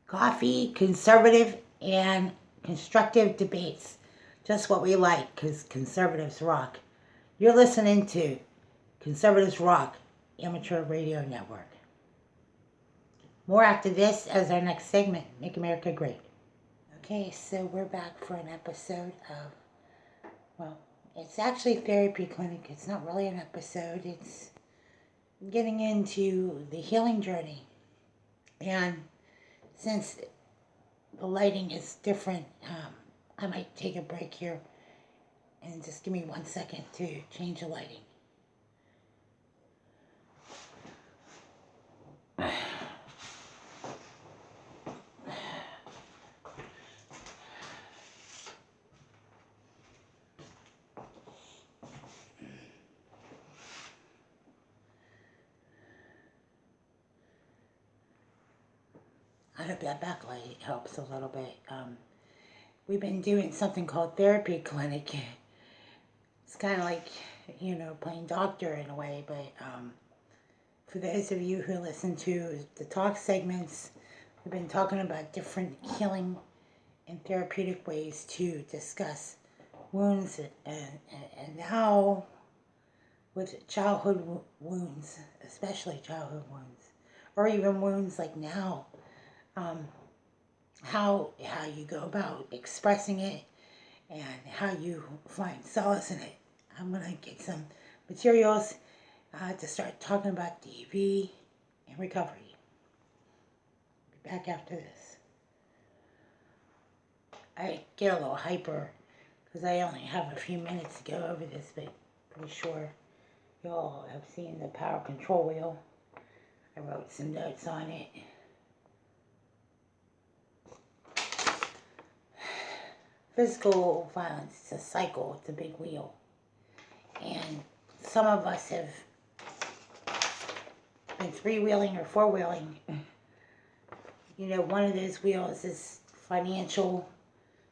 Coffee, conservative, and constructive debates. Just what we like, because conservatives rock. You're listening to Conservatives Rock Amateur Radio Network. More after this as our next segment, Make America Great. Okay, so we're back for an episode of, well, it's actually Therapy Clinic. It's not really an episode. It's getting into the healing journey. And since the lighting is different, I might take a break here and just give me 1 second to change the lighting. I hope that backlight helps a little bit. We've been doing something called Therapy Clinic. It's kind of like, playing doctor in a way, but for those of you who listen to the talk segments, we've been talking about different healing and therapeutic ways to discuss wounds and how with childhood wounds, especially childhood wounds, or even wounds like now, how you go about expressing it and how you find solace in it. I'm going to get some materials to start talking about DV and recovery. Be back after this. I get a little hyper because I only have a few minutes to go over this, but pretty sure y'all have seen the power control wheel. I wrote some notes on it. Physical violence is a cycle, it's a big wheel. And some of us have been three-wheeling or four-wheeling. One of those wheels is financial,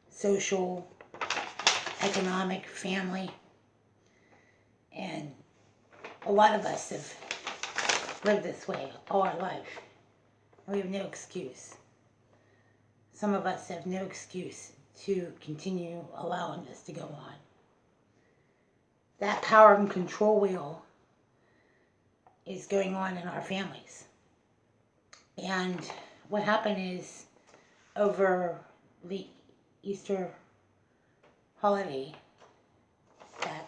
social, economic, family. And a lot of us have lived this way all our life. We have no excuse. Some of us have no excuse to continue allowing this to go on. That power and control wheel is going on in our families. And what happened is, over the Easter holiday, that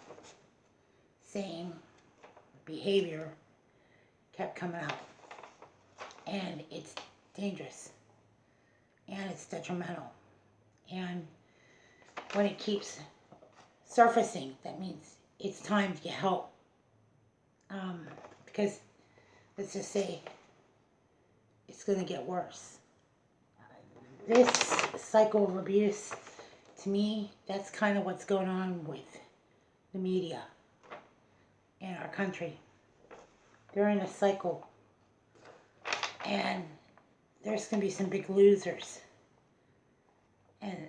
same behavior kept coming out. And it's dangerous. And it's detrimental. And when it keeps surfacing, that means it's time to get help. Because, let's just say, it's going to get worse. This cycle of abuse, to me, that's kind of what's going on with the media in our country. They're in a cycle. And there's going to be some big losers. And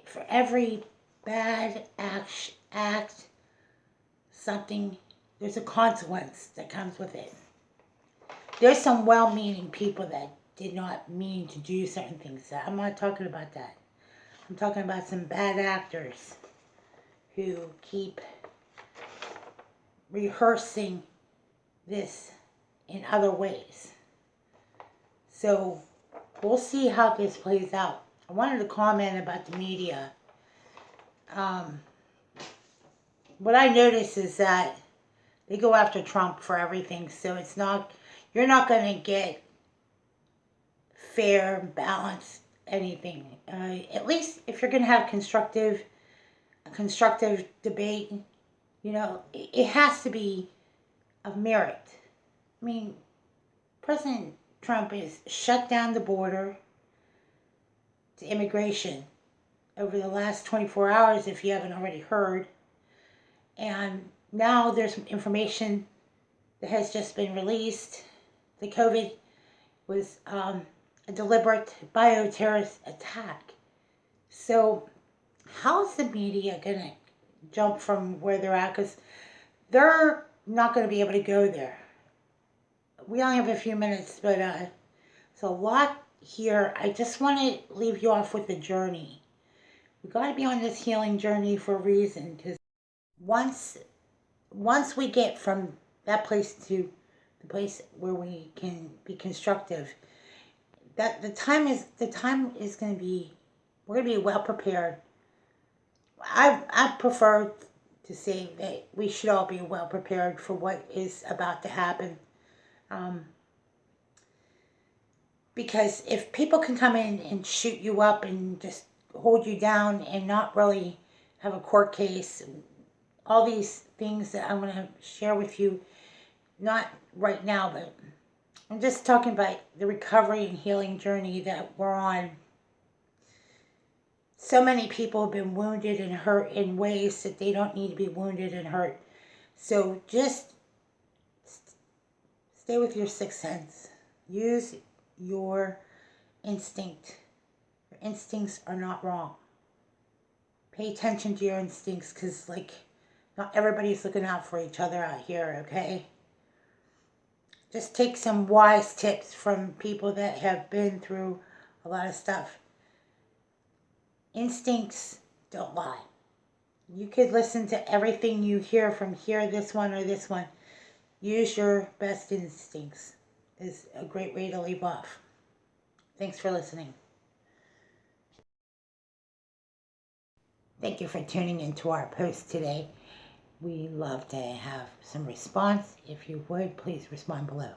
for every bad act, something, there's a consequence that comes with it. There's some well-meaning people that did not mean to do certain things. I'm not talking about that. I'm talking about some bad actors who keep rehearsing this in other ways. So we'll see how this plays out. I wanted to comment about the media. What I notice is that they go after Trump for everything, so you're not going to get fair, balanced anything. At least if you're going to have constructive debate, it has to be of merit. I mean, President Trump has shut down the border to immigration over the last 24 hours, if you haven't already heard. And now there's information that has just been released. The COVID was a deliberate bioterrorist attack. So how's the media going to jump from where they're at? Because they're not going to be able to go there. We only have a few minutes, but it's a lot here, I just want to leave you off with a journey. We got to be on this healing journey for a reason, because once we get from that place to the place where we can be constructive, that the time is going to be, we're going to be well prepared. I prefer to say that we should all be well prepared for what is about to happen. Because if people can come in and shoot you up and just hold you down and not really have a court case, all these things that I'm going to share with you, not right now, but I'm just talking about the recovery and healing journey that we're on. So many people have been wounded and hurt in ways that they don't need to be wounded and hurt. So just stay with your sixth sense. Use your instinct. Your instincts are not wrong. Pay attention to your instincts, because, like, not everybody's looking out for each other out here, okay? Just take some wise tips from people that have been through a lot of stuff. Instincts don't lie. You could listen to everything you hear from here, this one or this one. Use your best instincts is a great way to leave off. Thanks for listening. Thank you for tuning into our post today. We love to have some response. If you would, please respond below.